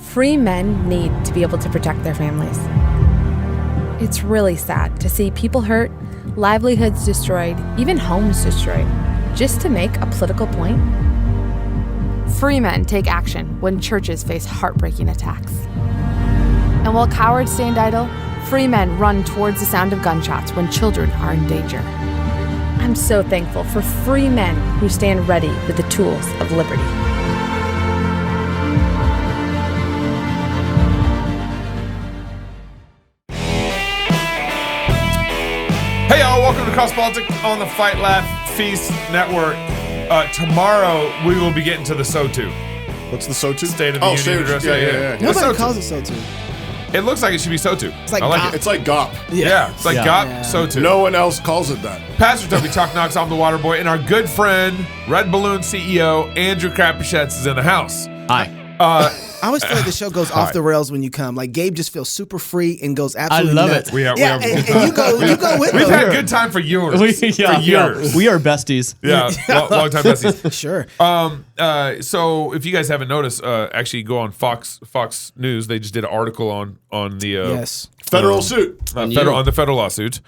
free men need to be able to protect their families. It's really sad to see people hurt, livelihoods destroyed, even homes destroyed, just to make a political point. Free men take action when churches face heartbreaking attacks. And while cowards stand idle, free men run towards the sound of gunshots when children are in danger. I'm so thankful for free men who stand ready with the tools of liberty. Hey y'all, welcome to Cross Politics on the Fight Laugh Feast Network. Tomorrow we will be getting to the SOTU. What's the SOTU? State of the Union Address. Yeah. Nobody calls it SOTU. It looks like it should be SOTU. It's like I GOP. It's like GOP. Yeah, it's like GOP, SOTU. No one else calls it that. Pastor Toby Talk Knocks, I'm the Water Boy, and our good friend, RedBalloon CEO, Andrew Crapuchettes is in the house. Hi. I always feel like the show goes off the rails when you come. Like Gabe just feels super free and goes absolutely love nuts. it. We and you go with We've him. had a good time for years. For years. We are besties. Yeah, long time besties. Sure. So if you guys haven't noticed, actually go on Fox News. They just did an article on the Yes. Federal suit. on the federal lawsuit.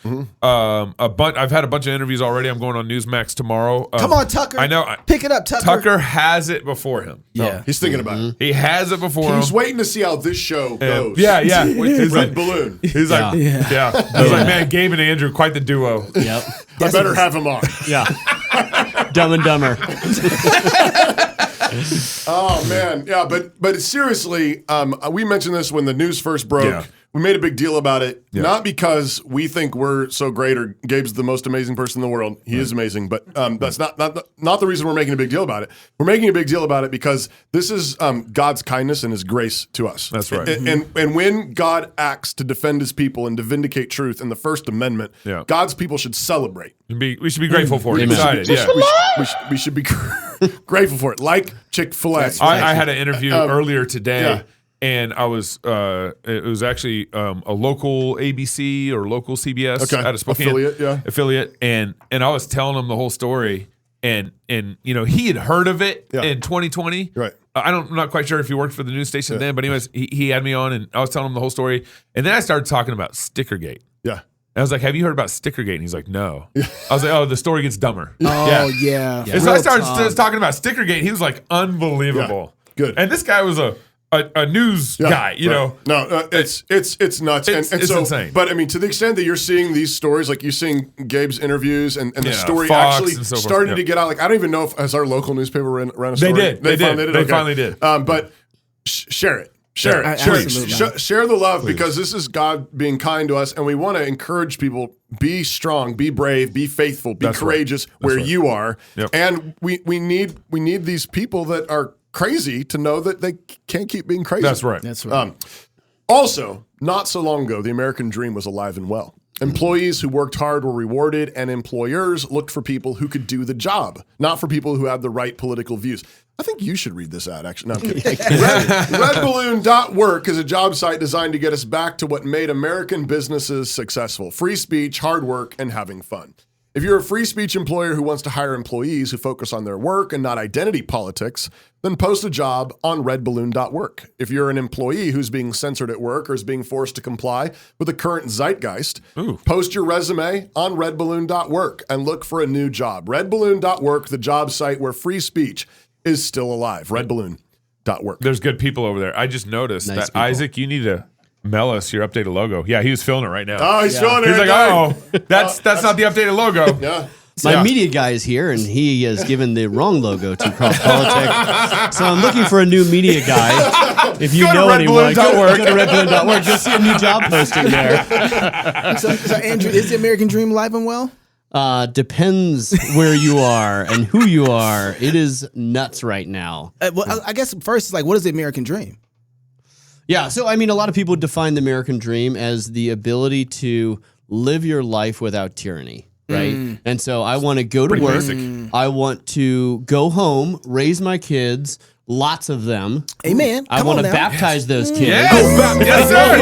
I've had a bunch of interviews already. I'm going on Newsmax tomorrow. Come on, Tucker. I know. Pick it up, Tucker. Tucker has it before him. Yeah. He's thinking about it. He has it before He's him. waiting to see how this show goes. Yeah. He's Red like, Balloon. he's like, yeah. He's like, man, Gabe and Andrew, quite the duo. Yep. I better have him on. Yeah. Dumb and Dumber. Oh man, yeah, but seriously, we mentioned this when the news first broke. Yeah. We made a big deal about it, Yeah. not because we think we're so great or Gabe's the most amazing person in the world. He is amazing, but that's not the reason we're making a big deal about it. We're making a big deal about it because this is God's kindness and His grace to us. That's right. And when God acts to defend His people and to vindicate truth in the First Amendment, God's people should celebrate. We should be grateful for it. Amen. Excited. We should be grateful for it, like Chick-fil-A. I had an interview earlier today. Yeah. And I was, it was actually a local ABC or local CBS out of Spokane. Affiliate. And I was telling him the whole story. And you know, he had heard of it in 2020. Right. I'm not quite sure if he worked for the news station then, but anyways, he had me on and I was telling him the whole story. And then I started talking about Stickergate. Yeah. And I was like, have you heard about Stickergate? And he's like, no. I was like, oh, the story gets dumber. Oh, yeah. And so I started talking about Stickergate. He was like, unbelievable. Yeah. Good. And this guy was a news guy, you know. No, it's nuts. It's so insane. But I mean, to the extent that you're seeing these stories, like you're seeing Gabe's interviews and the story Fox actually and so forth. starting to get out. Like I don't even know if has our local newspaper ran a They story. did. They finally did. But share it. Share it. Absolutely. Share the love because this is God being kind to us, and we want to encourage people: be strong, be brave, be faithful, be courageous where you are. Yep. And we need these people that are crazy to know that they can't keep being crazy. That's right. That's right. Also, not so long ago, the American dream was alive and well. Employees who worked hard were rewarded, and employers looked for people who could do the job, not for people who had the right political views. I think you should read this ad, actually. No, I'm kidding. RedBalloon.work is a job site designed to get us back to what made American businesses successful: free speech, hard work, and having fun. If you're a free speech employer who wants to hire employees who focus on their work and not identity politics, then post a job on RedBalloon.work. If you're an employee who's being censored at work or is being forced to comply with the current zeitgeist, post your resume on RedBalloon.work and look for a new job. RedBalloon.work, the job site where free speech is still alive. RedBalloon.work. There's good people over there. I just noticed that people. Isaac, you need to mail us your updated logo. Yeah, he was filling it right now. Oh, he's feeling it. He's right like, there. that's not the updated logo. Yeah. My media guy is here, and he has given the wrong logo to Cross Politics. So I'm looking for a new media guy. If you know anyone, go to RedBalloon.work. You'll see a new job posting there. So Andrew, is the American dream alive and well? Depends where you are and who you are. It is nuts right now. Well, I guess first, it's like, what is the American dream? Yeah, so I mean, a lot of people define the American dream as the ability to live your life without tyranny, right? And so I want to go to work. Basic. I want to go home, raise my kids, lots of them. Amen. I want to baptize those kids. Yes, sir.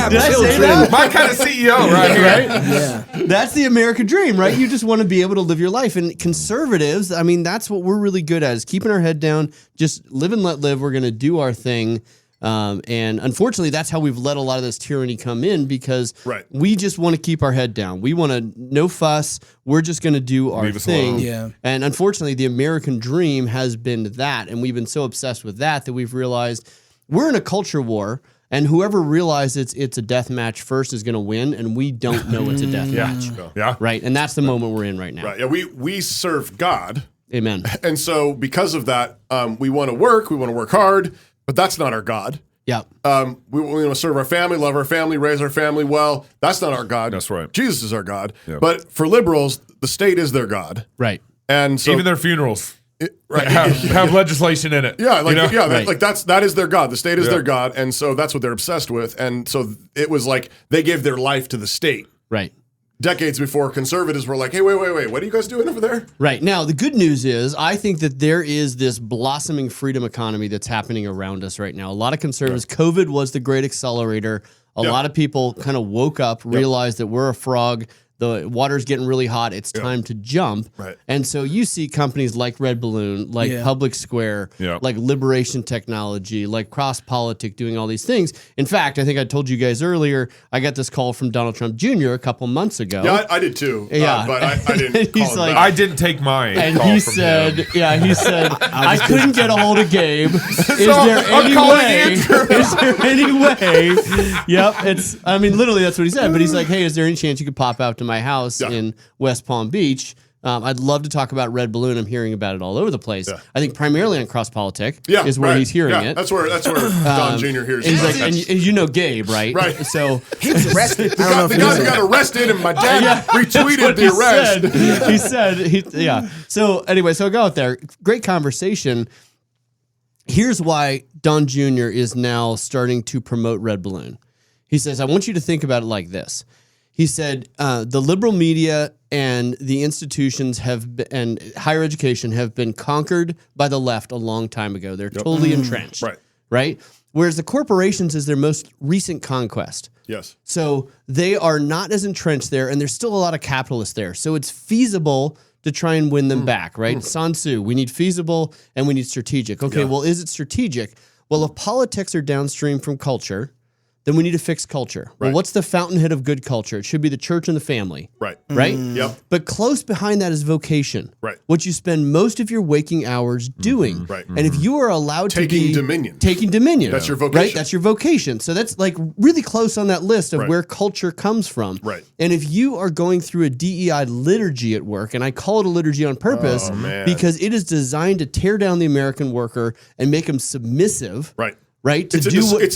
Did I say that? My kind of CEO right here. Right? Yeah. That's the American dream, right? You just want to be able to live your life. And conservatives, I mean, that's what we're really good at, is keeping our head down, just live and let live. We're going to do our thing. And unfortunately, that's how we've let a lot of this tyranny come in because we just want to keep our head down. We want to no fuss. We're just going to do our thing. Yeah. And unfortunately, the American dream has been that. And we've been so obsessed with that we've realized we're in a culture war. And whoever realizes it's a death match first is going to win. And we don't know it's a death match. Yeah. Right. And that's the moment we're in right now. Right. Yeah. We serve God. Amen. And so because of that, we want to work hard, but that's not our God. Yeah. We want to serve our family, love our family, raise our family well. That's not our God. That's right. Jesus is our God. Yeah. But for liberals, the state is their God. Right. And so even their funerals have legislation in it. Yeah, like right. like that is their God. The state is their God, and so that's what they're obsessed with. And so it was like they gave their life to the state. Right. Decades before, conservatives were like, hey, wait, what are you guys doing over there? Right. Now, the good news is I think that there is this blossoming freedom economy that's happening around us right now. A lot of conservatives, COVID was the great accelerator. A lot of people kind of woke up, realized that we're a frog. The water's getting really hot. It's time to jump. Right. And so you see companies like RedBalloon, like Public Square, like Liberation Technology, like Cross Politic doing all these things. In fact, I think I told you guys earlier, I got this call from Donald Trump Jr. a couple months ago. Yeah, I did too. Yeah. But I didn't call him back. I didn't take mine. And he said, I couldn't get a hold of Gabe. Is there any way? Is there any way? Yep. Literally that's what he said. But he's like, hey, is there any chance you could pop out to my house in West Palm Beach? I'd love to talk about RedBalloon. I'm hearing about it all over the place. Yeah. I think primarily on Cross Politic is where he's hearing it. That's where Don Jr. hears it. He's like, and you know Gabe, right? Right. So he was arrested. The guy who got arrested, and my dad retweeted the arrest. He said, So anyway, so I go out there. Great conversation. Here's why Don Jr. is now starting to promote RedBalloon. He says, I want you to think about it like this. He said, the liberal media and the institutions and higher education have been conquered by the left a long time ago. They're totally entrenched. Right? Whereas the corporations is their most recent conquest. Yes. So they are not as entrenched there, and there's still a lot of capitalists there. So it's feasible to try and win them back, right? Sun Tzu, we need feasible and we need strategic. Okay, well, is it strategic? Well, if politics are downstream from culture, then we need to fix culture. Well, what's the fountainhead of good culture? It should be the church and the family. Right. Yep. But close behind that is vocation. Right. What you spend most of your waking hours doing. Right. And if you are allowed to be taking dominion. That's your vocation. Right? That's your vocation. So that's like really close on that list of where culture comes from. Right. And if you are going through a DEI liturgy at work, and I call it a liturgy on purpose because it is designed to tear down the American worker and make him submissive. Right? It's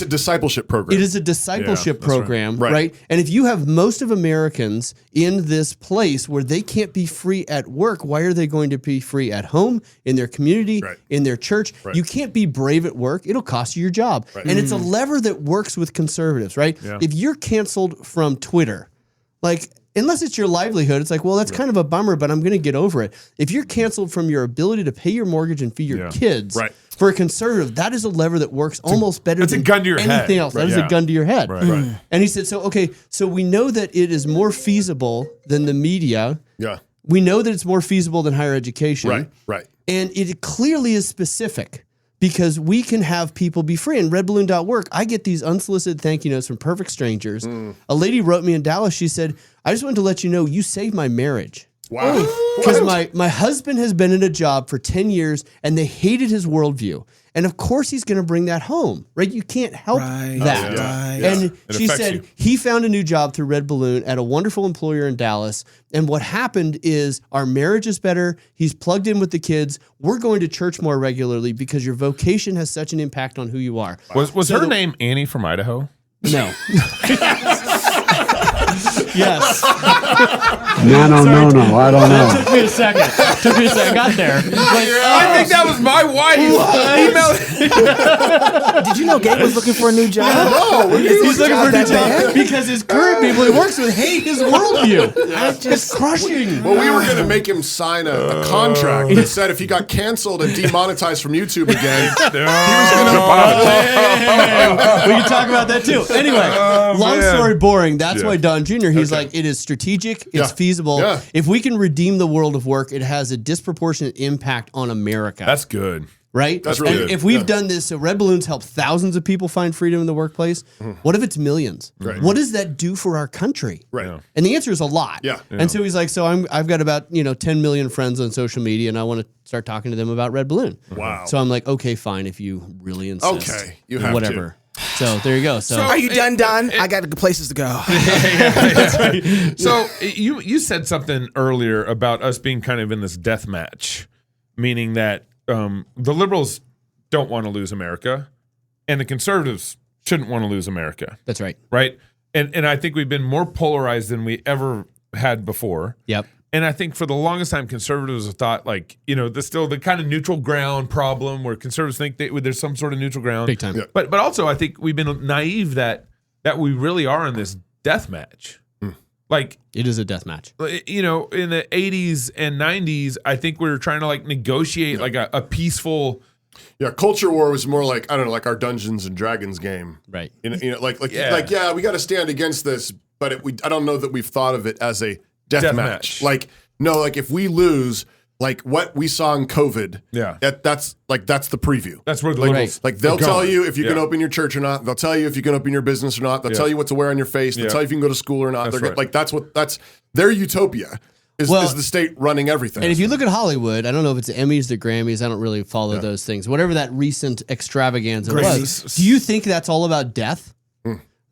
a discipleship program. It is a discipleship program, right? And if you have most of Americans in this place where they can't be free at work, why are they going to be free at home, in their community, in their church? You can't be brave at work. It'll cost you your job. And it's a lever that works with conservatives, right? Yeah. If you're canceled from Twitter, like, unless it's your livelihood, it's like, well, that's kind of a bummer, but I'm going to get over it. If you're canceled from your ability to pay your mortgage and feed your kids, for a conservative, that is a lever that works almost better than anything else. That is a gun to your head. And he said, so we know that it is more feasible than the media. Yeah. We know that it's more feasible than higher education. Right. And it clearly is specific. Because we can have people be free. And RedBalloon.work, I get these unsolicited thank you notes from perfect strangers. A lady wrote me in Dallas. She said, I just wanted to let you know you saved my marriage. Wow. Because my husband has been in a job for 10 years and they hated his worldview. And of course he's going to bring that home, right? You can't help that. And she said he found a new job through RedBalloon at a wonderful employer in Dallas. And what happened is our marriage is better. He's plugged in with the kids. We're going to church more regularly because your vocation has such an impact on who you are. Was her name Annie from Idaho? No. Yes. No, I don't know. Took me a second. I got there. I think that was my wife. Did you know Gabe was looking for a new job? He's looking for a new job because his current people he works with hate his worldview. It's crushing. Well, we were going to make him sign a contract that said if he got canceled and demonetized from YouTube again, he was going to. We can talk about that too. Anyway, long story boring. That's why Don Jr. He's like, it is strategic. It's feasible. If we can redeem the world of work, it has a disproportionate impact on America. That's good. Right? That's really and good. if we've done this, so Red Balloons help thousands of people find freedom in the workplace. What if it's millions? Right. What does that do for our country? Right. Yeah. And the answer is a lot. Yeah. And so he's like, so I've got about 10 million friends on social media, and I want to start talking to them about Red Balloon. Wow. So I'm like, okay, fine, if you really insist. Okay, you have whatever. So there you go. So, Are you done, Don? I got places to go. So you said something earlier about us being kind of in this death match, meaning that the liberals don't want to lose America, and the conservatives shouldn't want to lose America. that's right. Right? And I think we've been more polarized than we ever had before. Yep. And I think for the longest time, conservatives have thought there's still the kind of neutral ground problem where conservatives think there's some sort of neutral ground. Big time. Yeah. But also, I think we've been naive that we really are in this death match. Like, It is a death match. in the 80s and 90s, I think we were trying to negotiate a peaceful. Yeah, culture war was more like, I don't know, like our Dungeons and Dragons game. Right. We got to stand against this, but I don't know that we've thought of it as a death match. If we lose, what we saw in COVID, that's the preview. That's where the liberals they'll tell you if you can open your church or not. They'll tell you if you can open your business or not. They'll tell you what to wear on your face. They'll tell you if you can go to school or not. That's their utopia. Is the state running everything. And if you look at Hollywood, I don't know if it's the Emmys, the Grammys, I don't really follow those things. Whatever that recent extravaganza was, do you think that's all about death?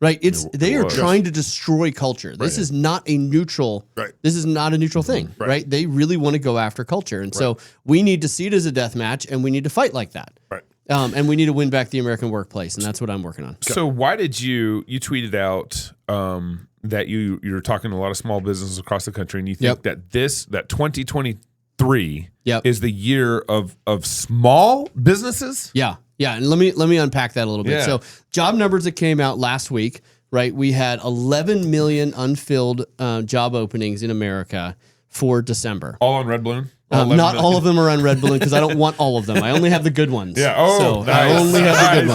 Right? They are trying to destroy culture. This is not a neutral. Right. This is not a neutral thing. Right? They really want to go after culture, and so we need to see it as a death match, and we need to fight like that. Right. And we need to win back the American workplace, and that's what I'm working on. So why did you tweeted out that you're talking to a lot of small businesses across the country, and you think that 2023 is the year of small businesses? Yeah. And let me unpack that a little bit. Yeah. So job numbers that came out last week, right? We had 11 million unfilled job openings in America for December. All on RedBalloon? Not all of them are on RedBalloon because I don't want all of them. I only have the good ones. Yeah. Oh, so nice. I only have the good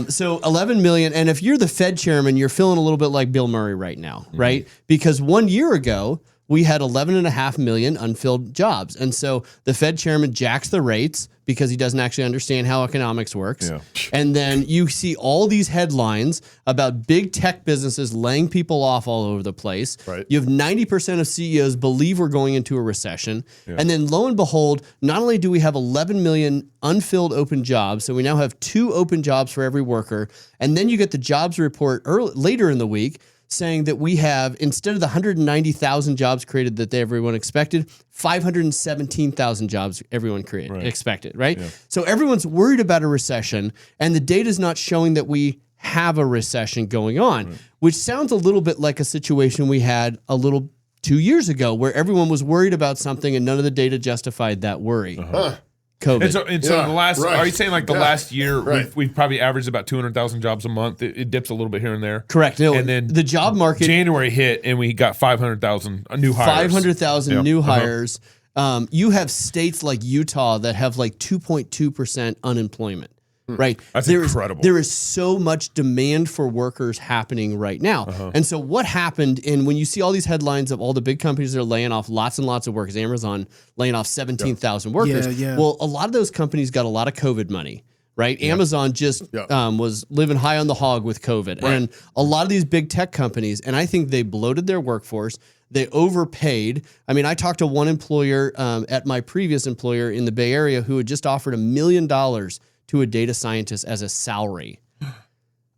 ones. So 11 million. And if you're the Fed chairman, you're feeling a little bit like Bill Murray right now, right? Because 1 year ago, we had 11.5 million unfilled jobs. And so the Fed chairman jacks the rates because he doesn't actually understand how economics works. Yeah. And then you see all these headlines about big tech businesses laying people off all over the place. Right. You have 90% of CEOs believe we're going into a recession. And then lo and behold, not only do we have 11 million unfilled open jobs, so we now have 2 open jobs for every worker. And then you get the jobs report later in the week saying that we have, instead of the 190,000 jobs created that everyone expected, 517,000 jobs everyone expected, right? Yeah. So everyone's worried about a recession, and the data is not showing that we have a recession going on, which sounds a little bit like a situation we had 2 years ago where everyone was worried about something and none of the data justified that worry. COVID. And so the last, are you saying the last year we've probably averaged about 200,000 jobs a month? It dips a little bit here and there. Correct. No, and then the job market, January hit and we got 500,000 new hires. 500,000 new hires. You have states like Utah that have 2.2% unemployment. Right. That's incredible. There is so much demand for workers happening right now. And so what happened when you see all these headlines of all the big companies that are laying off lots and lots of workers, Amazon laying off 17,000 workers. Yeah. Well, a lot of those companies got a lot of COVID money. Right. Amazon just was living high on the hog with COVID. Right. And a lot of these big tech companies, and I think they bloated their workforce. They overpaid. I mean, I talked to one employer at my previous employer in the Bay Area who had just offered $1 million to a data scientist as a salary.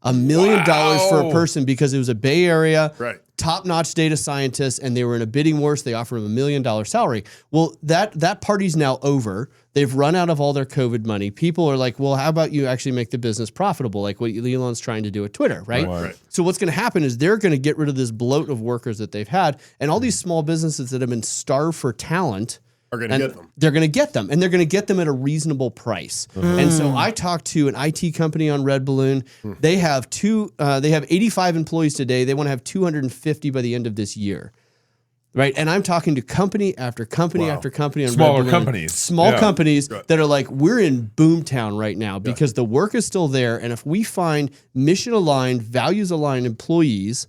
$1 million for a person because it was a Bay Area top-notch data scientist and they were in a bidding war, so they offered him $1 million salary. Well, that party's now over. They've run out of all their COVID money. People are like, well, how about you actually make the business profitable, like what Elon's trying to do at Twitter, right? So what's going to happen is they're going to get rid of this bloat of workers that they've had, and all these small businesses that have been starved for talent are going to get them. They're going to get them, and they're going to get them at a reasonable price. And so I talked to an IT company on RedBalloon. They have 85 employees today. They want to have 250 by the end of this year. Right. And I'm talking to company after company after company on Smaller RedBalloon. companies. Small companies that are like, we're in boomtown right now because the work is still there. And if we find mission aligned, values aligned employees,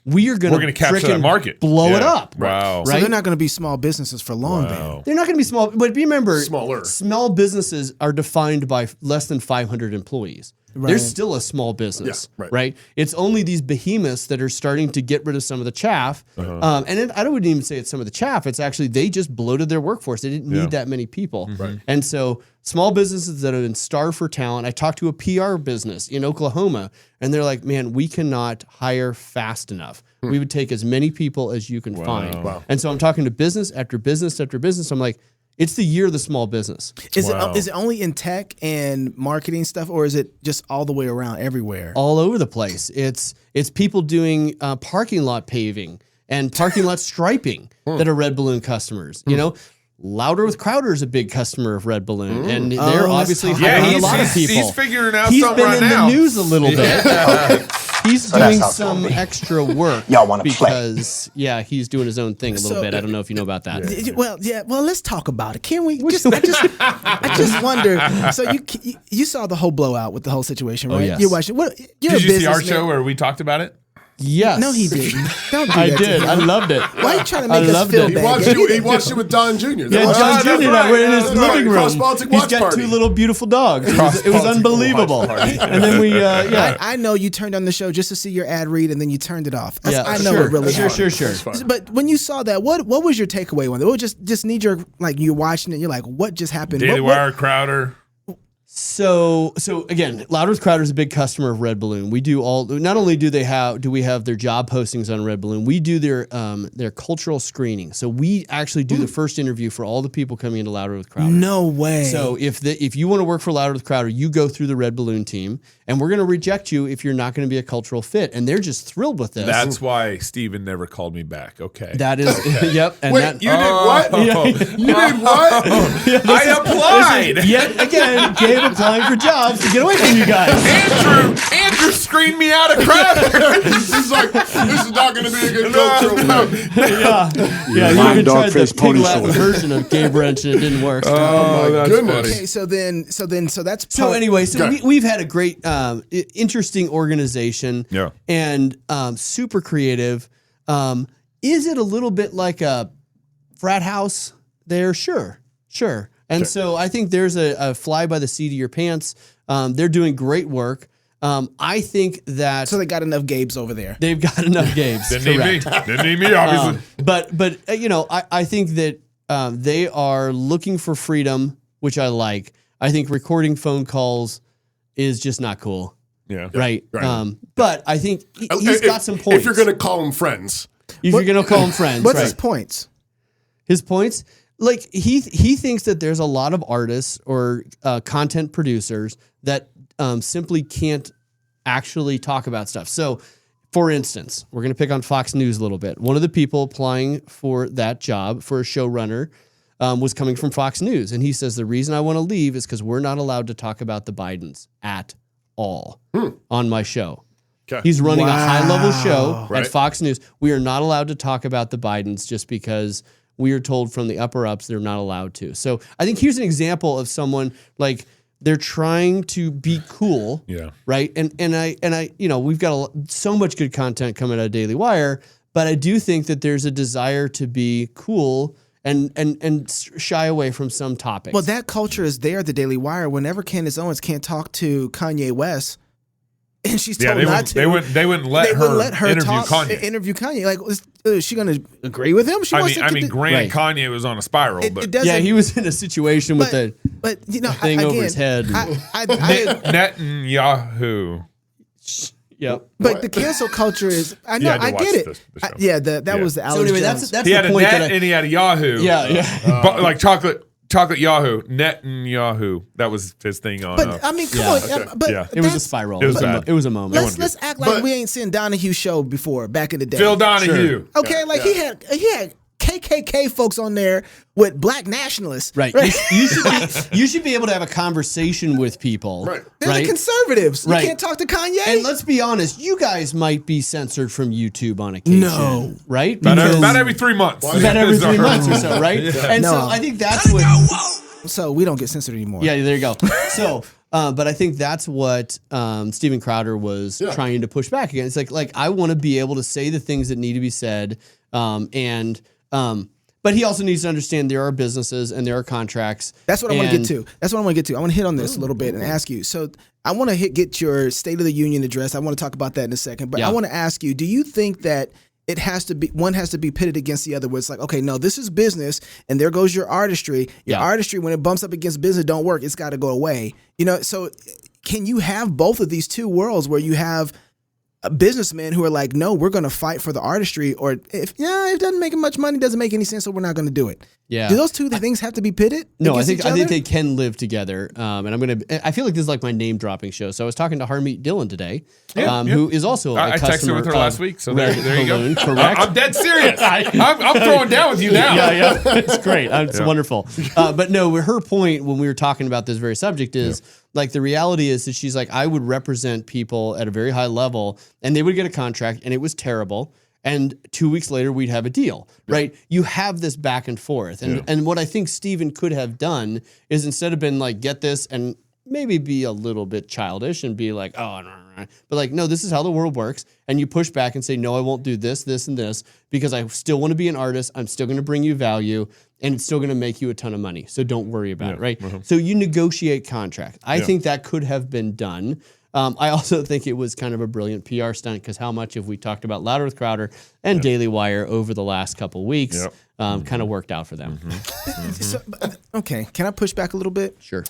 we are going to capture that market. Blow it up. Wow. Right? So they're not going to be small businesses for long then. They're not going to be small. But remember, Smaller. Small businesses are defined by less than 500 employees. Right. They're still a small business, right? It's only these behemoths that are starting to get rid of some of the chaff. And I wouldn't even say it's some of the chaff. It's actually they just bloated their workforce. They didn't need that many people. Right. And so small businesses that have been starved for talent. I talked to a PR business in Oklahoma, and they're like, man, we cannot hire fast enough. We would take as many people as you can find. Wow. And so I'm talking to business after business after business. I'm like, it's the year of the small business. Is it only in tech and marketing stuff, or is it just all the way around everywhere? All over the place. It's people doing parking lot paving and parking lot striping that are RedBalloon customers. You know, Louder with Crowder is a big customer of RedBalloon, and they're obviously hiring a lot of people. He's figuring out He's something been right now. in the news a little bit. He's doing some extra work. Y'all want to because he's doing his own thing a little bit. I don't know if you know about that. Well, let's talk about it. Can we? I just wonder. So you saw the whole blowout with the whole situation, right? Oh, yes. You're watching. You're Did a you see our businessman. show where we talked about it? Yes. No, he didn't. Don't do that. I to did. him. I loved it. Why are you trying to make us feel He bad? watched you with Don Jr. Yeah, John Jr. We're in his living room. Cross-Baltic He's watch got party. 2 little beautiful dogs. It was unbelievable. And then we, I know you turned on the show just to see your ad read, and then you turned it off. I know it really happened. Sure. But when you saw that, what was your takeaway on it? What was just knee jerk, like you're watching it, you're like, what just happened? Daily Wire, Crowder. So again, Louder with Crowder is a big customer of RedBalloon. We do not only do we have their job postings on RedBalloon, we do their cultural screening. So we actually do the first interview for all the people coming into Louder with Crowder. No way. So if you want to work for Louder with Crowder, you go through the RedBalloon team, and we're going to reject you if you're not going to be a cultural fit. And they're just thrilled with this. That's why Steven never called me back. Okay. That is, yep. And Wait, you did what? You did what? I applied. Yet again, Gabe applying for jobs to get away from you guys. Andrew screened me out of Crowder. He's like, this is not going to be a good cultural fit. Yeah. You even tried the pig Latin version of Gabe Wrench, and it didn't work. Oh my goodness. Okay, so that's So anyway, we've had a great, interesting organization, and super creative. Is it a little bit like a frat house there? Sure. And so I think there's a fly by the seat of your pants. They're doing great work. I think that so they got enough Gabes over there. They've got enough Gabes. Didn't need me, obviously. But I think that they are looking for freedom, which I like. I think recording phone calls is just not cool. Yeah. Right. But I think he's got some points. If you're going to call them friends. You're going to call them friends. What's his points? His points? Like he thinks that there's a lot of artists or content producers that simply can't actually talk about stuff. So, for instance, we're going to pick on Fox News a little bit. One of the people applying for that job for a showrunner was coming from Fox News. And he says, the reason I want to leave is because we're not allowed to talk about the Bidens at all on my show. Okay. He's running a high-level show at Fox News. We are not allowed to talk about the Bidens just because we are told from the upper-ups they're not allowed to. So I think here's an example of someone like they're trying to be cool, right? And I we've got so much good content coming out of Daily Wire, but I do think that there's a desire to be cool and shy away from some topics. Well, that culture is there at the Daily Wire. Whenever Candace Owens can't talk to Kanye West, and she's told not to. They wouldn't let her interview Kanye. Like, is she going to agree with him? Granted, Kanye was on a spiral, he was in a situation with a thing over his head. Netanyahu. Yep. But the cancel culture is. I know. I get it. That was the Alex. So anyway, that's he had the point. And he had a Yahoo. Yeah. Like Chocolate Yahoo, Netanyahu. That was his thing on. But I mean, come on. Okay. But it was a spiral. It was bad. It was a moment. Let's act like we ain't seen Donahue show before back in the day. Phil Donahue. Okay, like he had KKK folks on there with black nationalists. Right. You should be able to have a conversation with people. Right. They're the conservatives. You can't talk to Kanye. And let's be honest, you guys might be censored from YouTube on occasion. No. Right? About every 3 months. About every 3 months or so, right? And so I think that's what... So we don't get censored anymore. Yeah, there you go. So, but I think that's what Steven Crowder was trying to push back against. It's like I want to be able to say the things that need to be said, but he also needs to understand there are businesses and there are contracts. That's what I want to get to. I want to hit on this a little bit and ask you. So I want to get your State of the Union address. I want to talk about that in a second. But I want to ask you, do you think that one has to be pitted against the other, where it's like, okay, no, this is business, and there goes your artistry. Your artistry, when it bumps up against business, don't work. It's got to go away. So can you have both of these two worlds where you have businessmen who are like, no, we're going to fight for the artistry, or if it doesn't make much money, doesn't make any sense, so we're not going to do it. Yeah. Do those two things have to be pitted? No, I think they can live together. And I feel like this is like my name dropping show. So I was talking to Harmeet Dillon today, who is also a customer. I texted with her last week, so there you go. Correct. I'm dead serious. I'm throwing down with you now. Yeah, it's great. It's wonderful. But no, her point when we were talking about this very subject is like the reality is that she's like, I would represent people at a very high level, and they would get a contract, and it was terrible. And 2 weeks later, we'd have a deal, right? You have this back and forth. And what I think Steven could have done is instead of been like, get this and maybe be a little bit childish and be like, oh, no. But like, no, this is how the world works. And you push back and say, no, I won't do this, this, and this because I still want to be an artist. I'm still going to bring you value and it's still going to make you a ton of money. So don't worry about it, right? So you negotiate contract. I think that could have been done. I also think it was kind of a brilliant PR stunt because how much have we talked about Louder with Crowder and Daily Wire over the last couple weeks kind of worked out for them. So, okay, can I push back a little bit? Sure.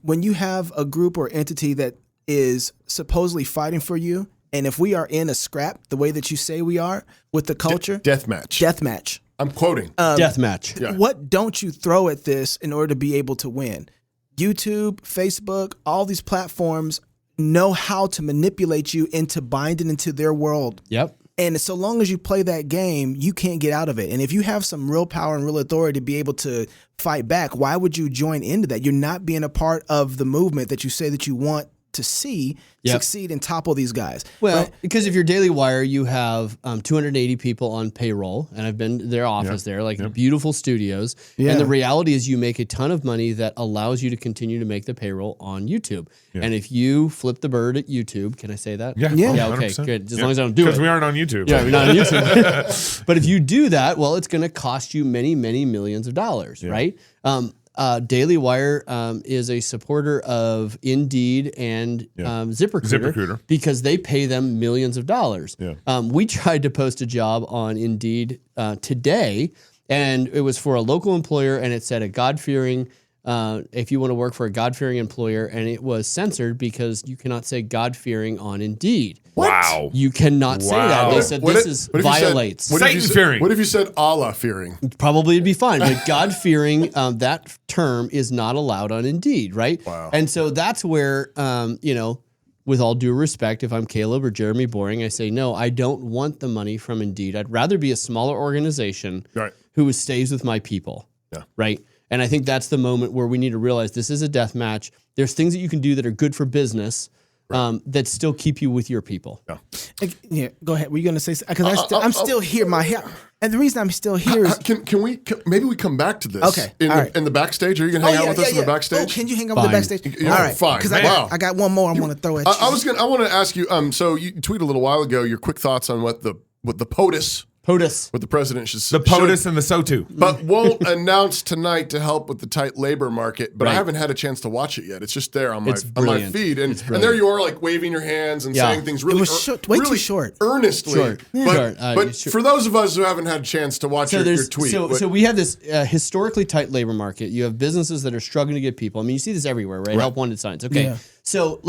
When you have a group or entity that is supposedly fighting for you, and if we are in a scrap the way that you say we are with the culture. Deathmatch. I'm quoting. Deathmatch. Yeah. What don't you throw at this in order to be able to win? YouTube, Facebook, all these platforms know how to manipulate you into binding into their world. Yep. And so long as you play that game, you can't get out of it. And if you have some real power and real authority to be able to fight back, why would you join into that? You're not being a part of the movement that you say that you want to see succeed and topple these guys. Well, right? Because if you're Daily Wire, you have 280 people on payroll, and I've been to their office there, beautiful studios. Yeah. And the reality is you make a ton of money that allows you to continue to make the payroll on YouTube. Yeah. And if you flip the bird at YouTube, can I say that? Yeah. Okay, good. As long as I don't do it. Because we aren't on YouTube. Yeah, we're not on YouTube. But if you do that, well, it's going to cost you many, many millions of dollars, right? Daily Wire is a supporter of Indeed and ZipRecruiter because they pay them millions of dollars. Yeah. We tried to post a job on Indeed today, and it was for a local employer, and it said a God-fearing, if you want to work for a God-fearing employer, and it was censored because you cannot say God-fearing on Indeed. What? Wow. You cannot say that. They said this violates. Satan-fearing. What if you said Allah-fearing? Probably it'd be fine. But God-fearing, that term is not allowed on Indeed, right? Wow. And so that's where, with all due respect, if I'm Caleb or Jeremy Boring, I say, no, I don't want the money from Indeed. I'd rather be a smaller organization who stays with my people, right? And I think that's the moment where we need to realize this is a death match. There's things that you can do that are good for business that still keep you with your people. Yeah, go ahead. Were you going to say something? Because I'm still here. And the reason I'm still here is... Can we maybe we come back to this? Okay. In the backstage? Are you going to hang out with us in the backstage? Oh, can you hang out with the backstage? All right. Fine. Because I got one more I want to throw at you. I want to ask you, so you tweeted a little while ago your quick thoughts on what the POTUS, what the president should say. The POTUS and the SOTU. But won't announce tonight to help with the tight labor market. But I haven't had a chance to watch it yet. It's just there on my feed. And there you are, like waving your hands and saying things really way too short. Earnestly. But for those of us who haven't had a chance to watch your tweet. So we have this historically tight labor market. You have businesses that are struggling to get people. I mean, you see this everywhere, right? Help wanted signs. Okay. Yeah. So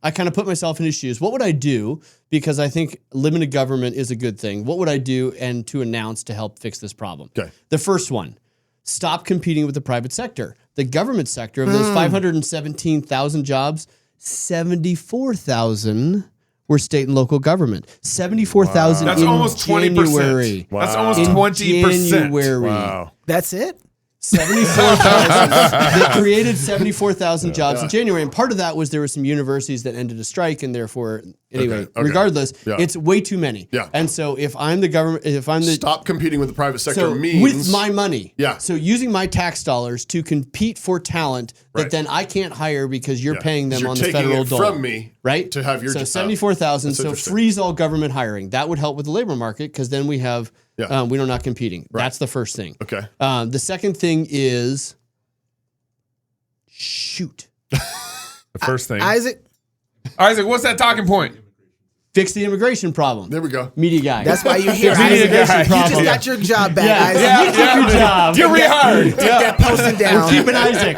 I kind of put myself in his shoes. What would I do? Because I think limited government is a good thing. What would I do and to announce to help fix this problem? Okay. The first one, stop competing with the private sector. The government sector, of those 517,000 jobs, 74,000 were state and local government. 74,000 That's in almost 20%. January. Wow. That's almost In 20%. January. Wow. That's it? 74,000. They created 74,000 jobs in January, and part of that was there were some universities that ended a strike, and therefore, anyway, regardless, it's way too many. Yeah. And so, if I'm the government, stop competing with the private sector so means with my money, Yeah. So using my tax dollars to compete for talent that then I can't hire because you're paying them You're on the taking federal it dole, from me right? to have your so job. 74,000. That's So interesting. freeze all government hiring. That would help with the labor market because then we have we're not competing. That's the first thing. Okay. The second thing is shoot. The first thing. Isaac, what's that talking point? Fix the immigration problem. There we go. Media guy. that's why you're here. Media Isaac. guy. You just got your job back, Isaac. You took your job. You're rehired. Take that posting down. Keeping Isaac.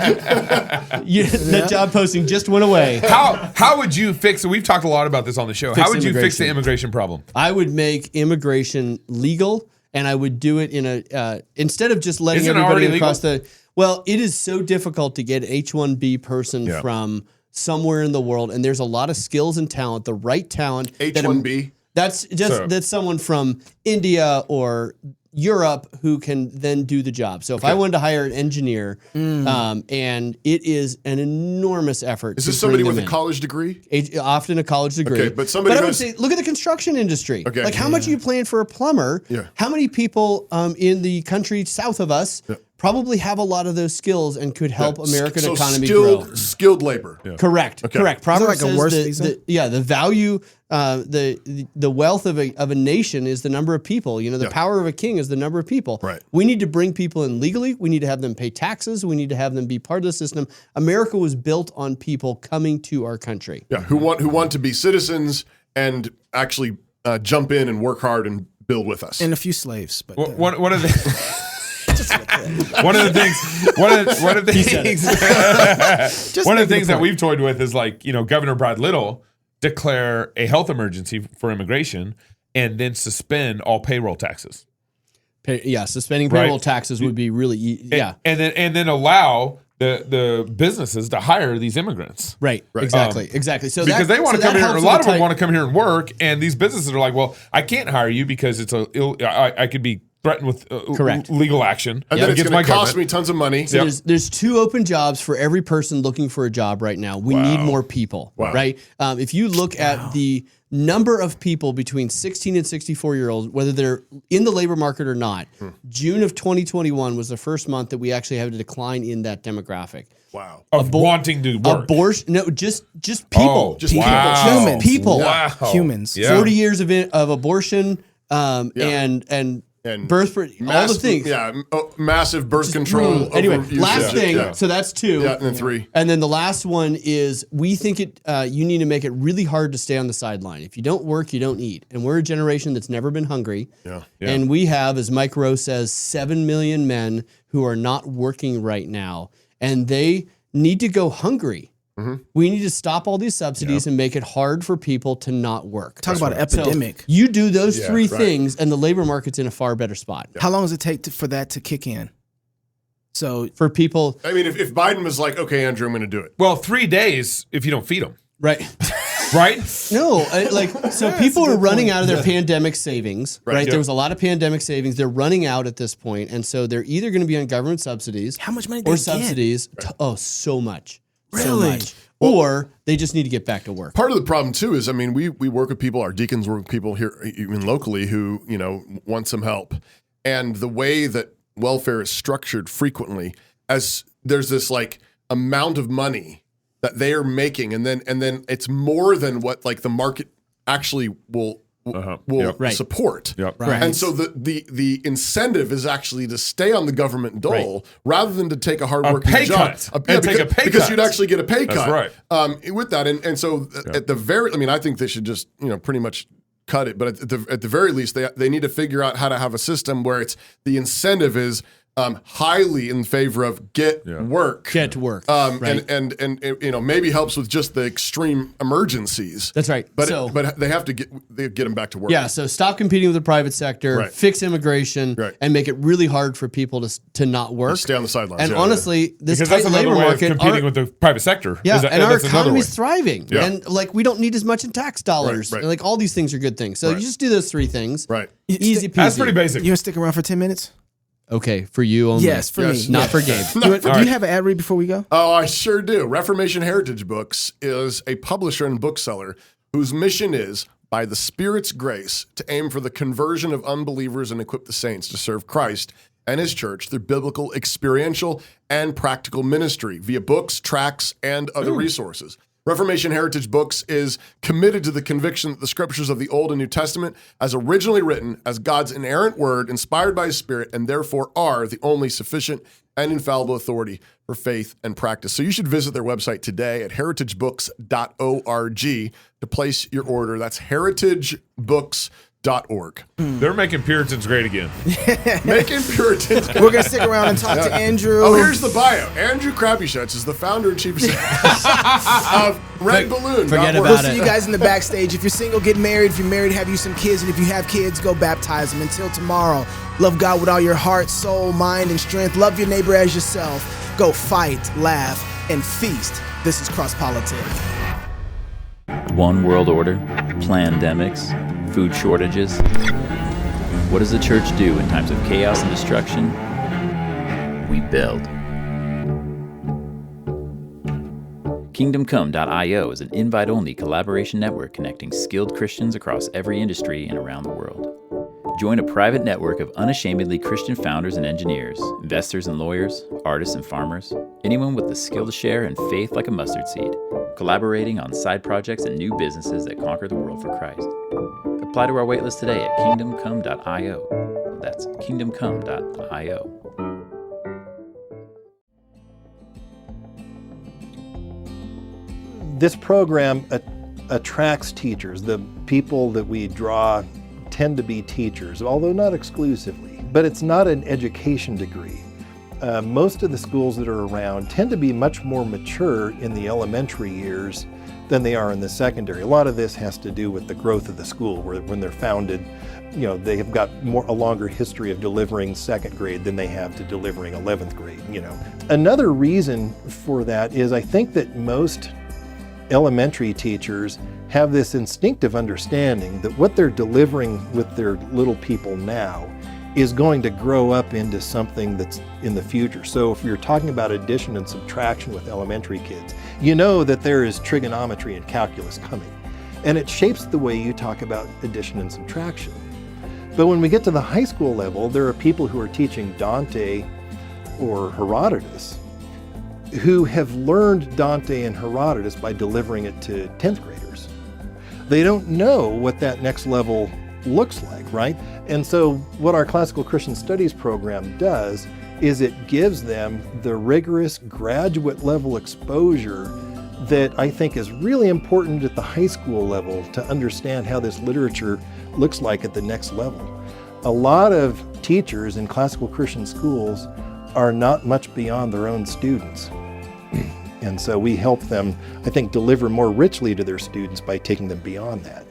That job posting just went away. How would you fix it? We've talked a lot about this on the show. Fix How would you fix the immigration. immigration problem? I would make immigration legal, and I would do it in a instead of just letting Isn't it everybody already across the. Well, it is so difficult to get an H-1B person from somewhere in the world, and there's a lot of skills and talent, the right talent. H-1B. That's someone from India or Europe who can then do the job. So if I wanted to hire an engineer, and it is an enormous effort. Is to this somebody bring with them a in. college degree? Often a college degree. Okay, but somebody I would who's- say, look at the construction industry. Okay. Like, how much are you paying for a plumber? Yeah. How many people in the country south of us probably have a lot of those skills and could help American So economy grow? skilled labor. Correct. Correct. Proverbs like a says worse the visa? the value, the wealth of a nation is the number of people. You know, the power of a king is the number of people. Right. We need to bring people in legally. We need to have them pay taxes. We need to have them be part of the system. America was built on people coming to our country. Yeah, who want to be citizens and actually jump in and work hard and build with us. And a few slaves. But One of the one of the things that we've toyed with is like, you know, Governor Brad Little declare a health emergency for immigration and then suspend all payroll taxes. Suspending payroll taxes would be really and then allow the businesses to hire these immigrants. Right. Exactly. So because they want to come here, a helps lot with of them want to come here and work, and these businesses are like, well, I can't hire you because it's I could be threatened with legal action. And then it's going to cost me tons of money. So there's 2 open jobs for every person looking for a job right now. We need more people, right? If you look at the number of people between 16 and 64-year-olds, whether they're in the labor market or not, June of 2021 was the first month that we actually had a decline in that demographic. Wow. Of wanting to work. Abortion? No, just people. Just people. wow. Humans. People. Wow. Humans. Yeah. 40 years of abortion and birth, all the things. Yeah, massive birth control. Anyway, last thing. So that's 2. Yeah, and then 3. And then the last one is we think you need to make it really hard to stay on the sideline. If you don't work, you don't eat. And we're a generation that's never been hungry. Yeah. And we have, as Mike Rowe says, 7 million men who are not working right now. And they need to go hungry. We need to stop all these subsidies and make it hard for people to not work. Talk about an epidemic. So you do those 3 things, and the labor market's in a far better spot. How long does it take for that to kick in? So For people, I mean, if Biden was like, okay, Andrew, I'm going to do it. Well, 3 days if you don't feed them. right? Right? No, so people are running out of their pandemic savings, right? yeah. There was a lot of pandemic savings. They're running out at this point, and so they're either going to be on government subsidies, how much money or they subsidies. So much, so Really? much. Or they just need to get back to work. Part of the problem too is, I mean, we work with people, our deacons work with people here, even locally, who, you know, want some help. And the way that welfare is structured frequently, as there's this like amount of money that they are making, and then it's more than what like the market actually will support. Yep. Right. And so the incentive is actually to stay on the government dole rather than to take a hardworking pay job. cut. Take a pay because cut. you'd actually get a pay cut. That's right. With that, and so at the very, I mean, I think they should just pretty much cut it. But at the very least, they need to figure out how to have a system where it's the incentive is highly in favor of get work. Get work. Right. And maybe helps with just the extreme emergencies. That's right. But they have to get them back to work. Yeah. So stop competing with the private sector, fix immigration, and make it really hard for people to not work. Stay on the sidelines. And honestly, this because tight labor market competing with the private sector. Yeah, and our economy is thriving, and we don't need as much in tax dollars. Right. And all these things are good things. So you just do those 3 things. Right. Easy peasy. That's pretty basic. You want to stick around for 10 minutes? Okay, for you only. Yes, for me. Not for Gabe. Do you have an ad read before we go? Oh, I sure do. Reformation Heritage Books is a publisher and bookseller whose mission is, by the Spirit's grace, to aim for the conversion of unbelievers and equip the saints to serve Christ and his church through biblical, experiential, and practical ministry via books, tracts, and other resources. Reformation Heritage Books is committed to the conviction that the scriptures of the Old and New Testament, as originally written as God's inerrant word, inspired by his Spirit, and therefore are the only sufficient and infallible authority for faith and practice. So you should visit their website today at heritagebooks.org to place your order. That's heritagebooks.org. They're making Puritans great again. Making Puritans great. We're going to stick around and talk to Andrew. Oh, here's the bio. Andrew Crapuchettes is the founder and chief executive of RedBalloon. Forget about We'll it. see you guys in the backstage. If you're single, get married. If you're married, have you some kids. And if you have kids, go baptize them. Until tomorrow, love God with all your heart, soul, mind, and strength. Love your neighbor as yourself. Go fight, laugh, and feast. This is Cross Politics. One world order, plandemics, food shortages. What does the church do in times of chaos and destruction? We build. KingdomCome.io is an invite-only collaboration network connecting skilled Christians across every industry and around the world. Join a private network of unashamedly Christian founders and engineers, investors and lawyers, artists and farmers, anyone with the skill to share and faith like a mustard seed, collaborating on side projects and new businesses that conquer the world for Christ. Apply to our waitlist today at KingdomCome.io. That's KingdomCome.io. This program attracts teachers. The people that we draw tend to be teachers, although not exclusively. But it's not an education degree. Most of the schools that are around tend to be much more mature in the elementary years than they are in the secondary. A lot of this has to do with the growth of the school, where when they're founded, they have got a longer history of delivering second grade than they have to delivering 11th grade. Another reason for that is I think that most elementary teachers have this instinctive understanding that what they're delivering with their little people now is going to grow up into something that's in the future. So if you're talking about addition and subtraction with elementary kids, you know that there is trigonometry and calculus coming, and it shapes the way you talk about addition and subtraction. But when we get to the high school level, there are people who are teaching Dante or Herodotus who have learned Dante and Herodotus by delivering it to 10th graders. They don't know what that next level looks like, right? And so what our Classical Christian Studies program does is it gives them the rigorous graduate level exposure that I think is really important at the high school level to understand how this literature looks like at the next level. A lot of teachers in classical Christian schools are not much beyond their own students. And so we help them, I think, deliver more richly to their students by taking them beyond that.